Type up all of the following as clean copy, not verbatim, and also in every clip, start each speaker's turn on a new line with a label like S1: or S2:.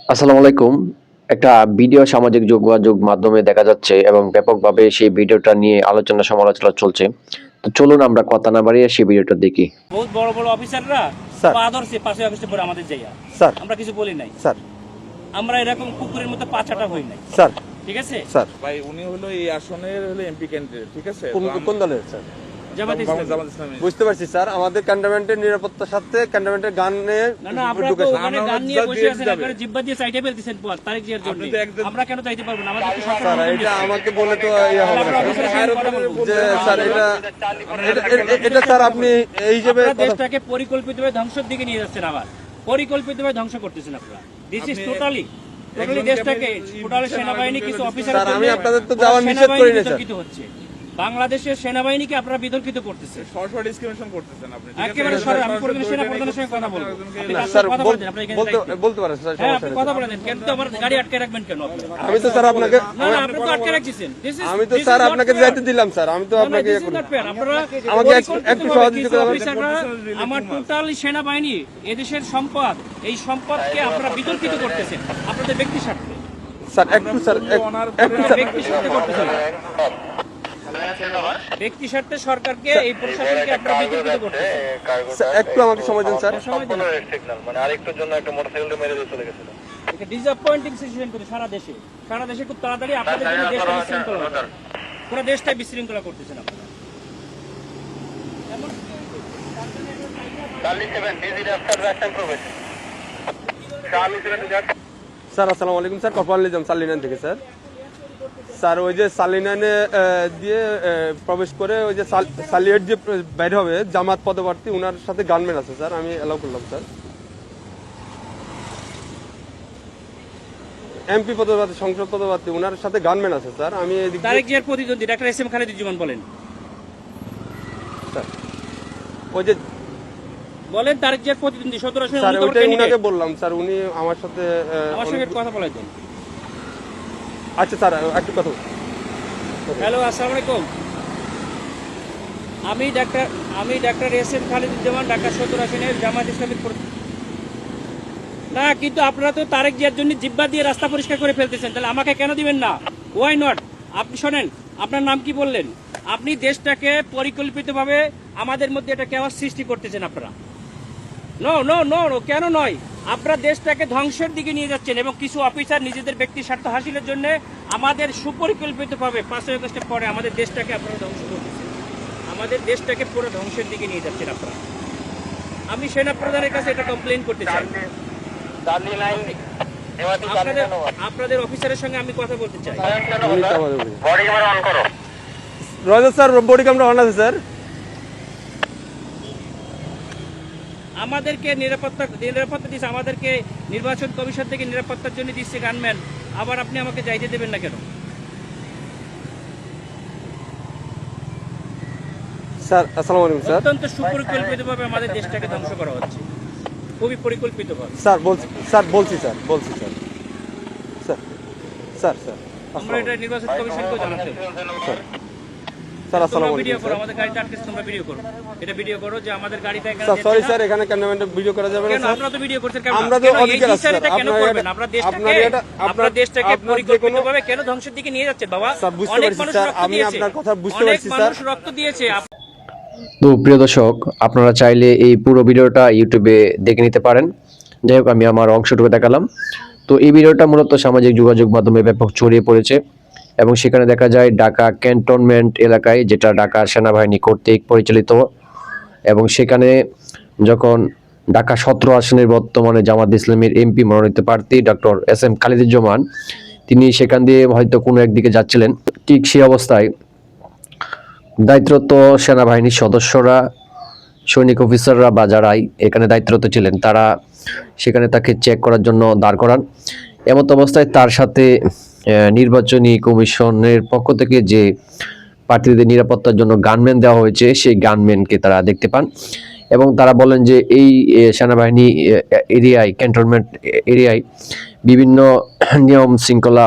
S1: আসসালামু আলাইকুম। একটা ভিডিও সামাজিক যোগাযোগ মাধ্যমে দেখা যাচ্ছে এবং ব্যাপকভাবে সেই ভিডিওটা নিয়ে আলোচনা সমালোচনা চলছে। তো চলুন আমরা কথা না বাড়িয়ে সেই ভিডিওটা দেখি।
S2: বহুত বড় বড় অফিসাররা
S3: স্যার
S2: পা ধরছে 5ই আগস্টে পরে আমাদের জায়গা।
S3: স্যার
S2: আমরা কিছু বলি নাই।
S3: স্যার
S2: আমরা এরকম কুকুরের মতো পাছাটা হই নাই।
S3: স্যার
S2: ঠিক আছে?
S3: স্যার
S4: ভাই উনি হলো এই আসনের হলো এমপি ক্যান্ডিডেট, ঠিক আছে?
S3: কোন দলের স্যার?
S2: জামাত ইসলামী।
S4: জামাত ইসলামী।
S3: বুঝতে পারছি স্যার, আমাদের ক্যান্টনমেন্টের নিরাপত্তার সাথে ক্যান্টনমেন্টের গানে
S2: না না, আপনারা তো ওখানে গান নিয়ে বসে আছেন, আপনারা জিব্বা দিয়ে চাইতে ফেলতেছেন তারিখ জিয়ার জন্য।
S4: আপনি তো একদম-
S2: আমরা কেন চাইতে পারবো না? আমাদের তো সরকার
S3: স্যার
S2: অনুমোদন
S3: এটা
S2: দিয়েছে।
S3: আমাকে বলে তো ইয়ে হবে না
S2: আমরা
S3: স্যার।
S2: অফিসারের সঙ্গে কথা বলবো।
S3: যে স্যার এটা স্যার আপনি এই হিসেবে
S2: আপনারা দেশটাকে পরিকল্পিতভাবে ধ্বংসের দিকে নিয়ে যাচ্ছেন, আবার পরিকল্পিতভাবে ধ্বংস করতেছেন আপনারা। দিস ইজ টোটালি দেশটাকে টোটালি সেনাবাহিনী কিছু অফিসার
S3: স্যার, আমি আপনাদের তো যাওয়া নিষেধ করি না, স্যার।
S2: হচ্ছে বাংলাদেশের সেনাবাহিনীকে আপনারা বিতর্কিত করতেছে
S4: সরাসরি ডিসক্রিমিনেশন করতেছেন আপনি, ঠিক আছে?
S2: একেবারে সরে। আমি পরিবেশ সেনা প্রধানের সঙ্গে কথা বলবো। আপনি
S3: না
S2: তার
S3: স্যার
S2: সাথে কথা বলে দেন, আপনারা এখানে দায়িত্বে।
S3: বলতে পারেন স্যার,
S2: হ্যাঁ,
S3: সমস্যা
S2: আপনি
S3: নেই
S2: কথা
S3: স্যার।
S2: বলে দেন। কিন্তু আমার গাড়ি আটকে রাখবেন কেন আপনারা?
S3: আমি তো স্যার আপনাকে
S2: না না, আপনি তো আটকে রাখছেন।
S3: আমি তো স্যার আপনাকে যাইতে দিলাম স্যার, আমি তো আপনাকে ইয়ে করি।
S2: আপনারা
S3: আমাকে একটু সহযোগিতা
S2: কিছু
S3: করবেন।
S2: অফিসাররা আমার টোটালি সেনাবাহিনী, এদেশের সম্পদ, এই সম্পদকে আপনারা বিতর্কিত করতেছেন আপনাদের ব্যক্তি স্বার্থে।
S3: স্যার একটু স্যার একটু স্যার
S2: ব্যক্তি স্বার্থে করতেছেন। ব্যক্তি স্বার্থে সরকারকে, এই প্রশাসনকে আপনারা বিতর্কিত করতেছেন।
S3: স্যার, একটু আমাকে সময় দেন স্যার।
S2: সময় দেন। এটা ডিসঅ্যাপয়েন্টিং সিচুয়েশন করে সারা দেশে। সারা দেশে খুব তাড়াতাড়ি আপনাদের জন্য দেশটা বিশৃঙ্খলা হবে। পুরো দেশটাই বিশৃঙ্খলা করতেছেন আপনারা।
S3: স্যার আসসালামু আলাইকুম স্যার, কপাল নিজাম সালিনান থেকে স্যার। স্যার ওই যে সালিনানে দিয়ে প্রবেশ করে ওই যে সালিয়েট যে বাইরে হবে জামাত পদপ্রার্থী, ওনার সাথে গানম্যান আছে স্যার, আমি এলাও করলাম স্যার। এমপি পদপ্রার্থী, সংসদ পদপ্রার্থী, ওনার সাথে গানম্যান আছে স্যার। আমি এদিক দিয়ে-
S2: তারেক জিয়ার প্রতিদ্বন্দ্বী ডাক্তার এস এম খালেদুজ্জামান বলেন।
S3: স্যার ওই যে
S2: বলেন তারেক জিয়ার প্রতিদ্বন্দ্বী 17 আসনের
S3: স্যার
S2: অন্যতম
S3: ওইটাই উনাকে
S2: candidate।
S3: বললাম স্যার, উনি আমার সাথে
S2: আমার সঙ্গে একটু কথা বলে দেন।
S3: আচ্ছা স্যার একটু কথা
S2: হ্যালো, আসসালামু আলাইকুম। আমি doctor S M Khaleduzzaman, Dhaka 17 আসনের জামাত ইসলামীর না, কিন্তু আপনারা তো তারেক জিয়ার জন্য জিব্বা দিয়ে রাস্তা পরিষ্কার করে ফেলতেছেন, তাহলে আমাকে কেন দিবেন না? Why not? আপনি শোনেন, আপনার নাম কি বললেন? আপনি দেশটাকে পরিকল্পিতভাবে আমাদের মধ্যে এটা কেওয়াস সৃষ্টি করতেছেন আপনারা। নো নো নো নো, কেন নয়? আপনারা দেশটাকে ধ্বংসের দিকে নিয়ে যাচ্ছেন এবং কিছু অফিসার নিজেদের ব্যক্তি স্বার্থ হাসিলের জন্য আমাদের সুপরিকল্পিতভাবে 5ই আগস্টের পরে আমাদের দেশটাকে আপনারা ধ্বংস করতেছেন। আমাদের দেশটাকে পুরো ধ্বংসের দিকে নিয়ে যাচ্ছেন আপনারা। আমি সেনা প্রধানের কাছে এটা কমপ্লেইন করতে চাই। আপনাদের অফিসারের সঙ্গে আমি কথা বলতে চাই।
S3: রয়েছে স্যার, বডি ক্যামেরা অন আছে স্যার।
S2: আমাদেরকে নিরাপত্তা দিচ্ছে, আমাদেরকে নির্বাচন কমিশন থেকে নিরাপত্তার জন্য দিচ্ছে গানম্যান, আবার আপনি আমাকে যাইতে দেবেন না কেন?
S3: স্যার আসসালামু আলাইকুম স্যার।
S2: অত্যন্ত সুপরিকল্পিতভাবে আমাদের দেশটাকে ধ্বংস করা হচ্ছে, খুবই পরিকল্পিতভাবে।
S3: স্যার বলছি স্যার স্যার স্যার স্যার
S2: আমরা এটা নির্বাচন কমিশনকেও জানাতে হবে।
S3: স্যার
S2: তোমরা
S3: আসসালামু
S2: ভিডিও
S3: আলাইকুম
S2: করো,
S3: স্যার।
S2: আমাদের গাড়িতে আটকেছে, তোমরা ভিডিও করো। এটা ভিডিও করো যে আমাদের গাড়িটা এখানে
S3: স্যার
S2: যেতে
S3: সরি
S2: না।
S3: স্যার, এখানে ক্যামেরাম্যান ভিডিও করা যাবে না
S2: কেন
S3: স্যার।
S2: আপনারা তো ভিডিও করছেন কেন?
S3: আমরা তো
S2: কেন এই
S3: অধিকার আছে স্যার।
S2: জিনিসটা কেন
S3: আপনার
S2: করবেন?
S3: এটা-
S2: আপনারা
S3: আপনার
S2: দেশটাকে
S3: এটা
S2: আপনারা দেশটাকে
S3: আপনার যে কোনো-
S2: পরিকল্পিতভাবে কেন ধ্বংসের দিকে নিয়ে যাচ্ছেন বাবা?
S3: স্যার, বুঝতে
S2: অনেক
S3: পারছি
S2: মানুষ
S3: স্যার,
S2: রক্ত
S3: আমি
S2: দিয়েছে,
S3: আপনার কথা বুঝতে
S2: অনেক
S3: পারছি স্যার।
S2: মানুষ রক্ত দিয়েছে।
S1: তো প্রিয় দর্শক, আপনারা চাইলে এই পুরো ভিডিওটা ইউটিউবে দেখে নিতে পারেন। যাই হোক, আমি আমার অংশটুকু দেখালাম। তো এই ভিডিওটা মূলত সামাজিক যোগাযোগ মাধ্যমে ব্যাপক ছড়িয়ে পড়েছে এবং সেখানে দেখা যায় ঢাকা ক্যান্টনমেন্ট এলাকায়, যেটা ঢাকা সেনাবাহিনী কর্তৃক পরিচালিত, এবং সেখানে যখন ঢাকা 17 আসনের বর্তমানে জামাত ইসলামীর এমপি মনোনীত প্রার্থী ডক্টর এস এম খালেদুজ্জামান, তিনি সেখান দিয়ে হয়তো কোনো একদিকে যাচ্ছিলেন, ঠিক সেই অবস্থায় দায়িত্বরত সেনাবাহিনীর সদস্যরা, সৈনিক অফিসাররা বা যারাই এখানে দায়িত্বরত ছিলেন, তারা সেখানে তাকে চেক করার জন্য দাঁড় করান। এমত অবস্থায় তার সাথে নির্বাচনী কমিশনের পক্ষ থেকে যে প্রার্থীদের নিরাপত্তার জন্য গানম্যান দেওয়া হয়েছে, সেই গানম্যানকে তারা দেখতে পান এবং তারা বলেন যে এই সেনাবাহিনী এরিয়ায়, ক্যান্টনমেন্ট এরিয়ায় বিভিন্ন নিয়ম শৃঙ্খলা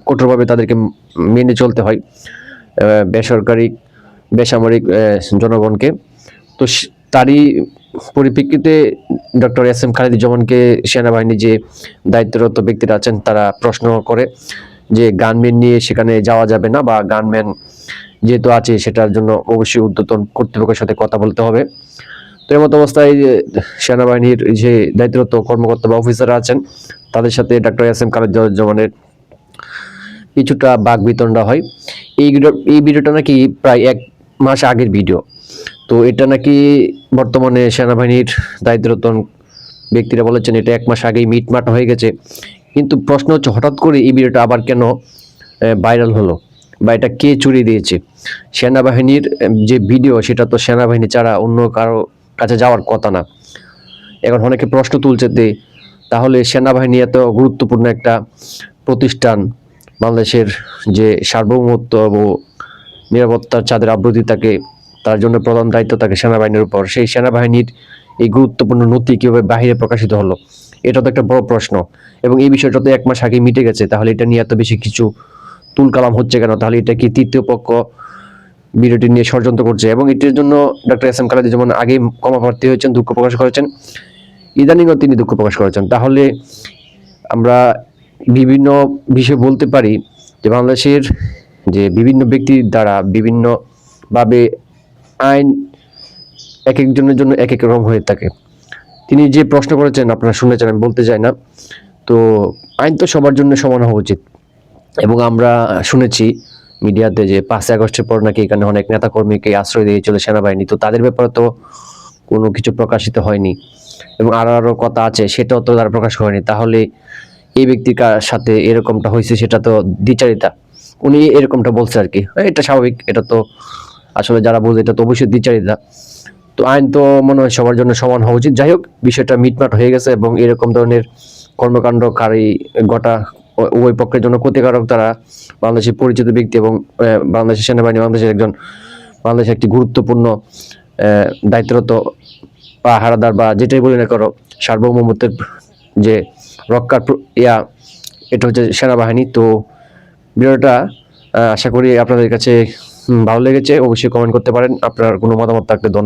S1: কঠোরভাবে তাদেরকে মেনে চলতে হয়, বেসামরিক জনগণকে। তো তারই পরিপ্রেক্ষিতে ডক্টর এস এম খালেদুজ্জামানকে সেনাবাহিনীর যে দায়িত্বরত ব্যক্তিরা আছেন তারা প্রশ্ন করে যে গানম্যান নিয়ে সেখানে যাওয়া যাবে না, বা গানম্যান যেহেতু আছে সেটার জন্য অবশ্যই ঊর্ধ্বতন কর্তৃপক্ষের সাথে কথা বলতে হবে। তো এমত অবস্থায় যে সেনাবাহিনীর যে দায়িত্বরত কর্মকর্তা বা অফিসাররা আছেন তাদের সাথে ডক্টর এস এম খালেদুজ্জামানের কিছুটা বাক বিতণ্ডা হয়। এই ভিডিওটা নাকি প্রায় 1 মাস আগের ভিডিও। তো এটা নাকি বর্তমানে সেনাবাহিনীর দায়িত্বরত ব্যক্তিরা বলেছেন এটা 1 মাস আগেই মিটমাট হয়ে গেছে। কিন্তু প্রশ্ন হচ্ছে হঠাৎ করে এই ভিডিওটা আবার কেন ভাইরাল হলো, বা এটা কে চুরি দিয়েছে? সেনাবাহিনীর যে ভিডিও সেটা তো সেনাবাহিনী ছাড়া অন্য কারো কাছে যাওয়ার কথা না। এখন অনেকে প্রশ্ন তুলছে যে তাহলে সেনাবাহিনী এত গুরুত্বপূর্ণ একটা প্রতিষ্ঠান, বাংলাদেশের যে সার্বভৌমত্ব ও নিরাপত্তার চাঁদের আবৃত্তি থাকে, তার জন্য প্রধান দায়িত্ব থাকে সেনাবাহিনীর উপর। সেই সেনাবাহিনীর এই গুরুত্বপূর্ণ নথি কিভাবে বাহিরে প্রকাশিত হলো, এটা তো একটা বড় প্রশ্ন। এবং এই বিষয়টা তো 1 মাস আগে মিটে গেছে, তাহলে এটা নিয়ে এত বেশি কিছু তুলকালাম হচ্ছে কেন? তাহলে এটা কি তৃতীয় পক্ষ ভিডিওটি নিয়ে ষড়যন্ত্র করছে? এবং এটির জন্য ডক্টর এস এম খালেদুজ্জামান আগেই ক্ষমা প্রার্থী হয়েছেন, দুঃখ প্রকাশ করেছেন, ইদানিংও তিনি দুঃখ প্রকাশ করেছেন। তাহলে আমরা বিভিন্ন বিষয় বলতে পারি যে বাংলাদেশের যে বিভিন্ন ব্যক্তির দ্বারা বিভিন্নভাবে আইন এক একজনের জন্য এক এক রকম হয়ে থাকে। তিনি যে প্রশ্ন করেছেন আপনারা শুনেছেন, আমি বলতে চাই না। তো আইন তো সবার জন্য সমান হওয়া উচিত। এবং আমরা শুনেছি মিডিয়াতে যে 5ই আগস্টের পর নাকি এখানে অনেক নেতাকর্মীকে আশ্রয় দিয়ে চলে সেনাবাহিনী, তো তাদের ব্যাপারে তো কোনো কিছু প্রকাশিত হয়নি। এবং আরও কথা আছে সেটাও তো তারা প্রকাশ করেনি। তাহলে এই ব্যক্তির সাথে এরকমটা হয়েছে সেটা তো দ্বিচারিতা, উনি এরকমটা বলছে আর কি। এটা স্বাভাবিক, এটা তো আসলে যারা বোঝে এটা তো অবশ্যই দ্বিচারিতা। তো আইন তো মনে হয় সবার জন্য সমান হওয়া উচিত। যাই হোক, বিষয়টা মিটমাট হয়ে গেছে এবং এরকম ধরনের কর্মকাণ্ডকারী গোটা উভয় পক্ষের জন্য ক্ষতিকারক। তারা বাংলাদেশের পরিচিত ব্যক্তি এবং বাংলাদেশের সেনাবাহিনী বাংলাদেশের একটি গুরুত্বপূর্ণ দায়িত্বরত হারাদার বা যেটাই বলি না করো, সার্বভৌমত্বের যে রক্ষার এটা হচ্ছে সেনাবাহিনী। তো ভিডিওটা আশা করি আপনাদের কাছে ভালো লেগেছে। অবশ্যই কমেন্ট করতে পারেন আপনার কোনো মতামত থাকলে। ধন্যবাদ।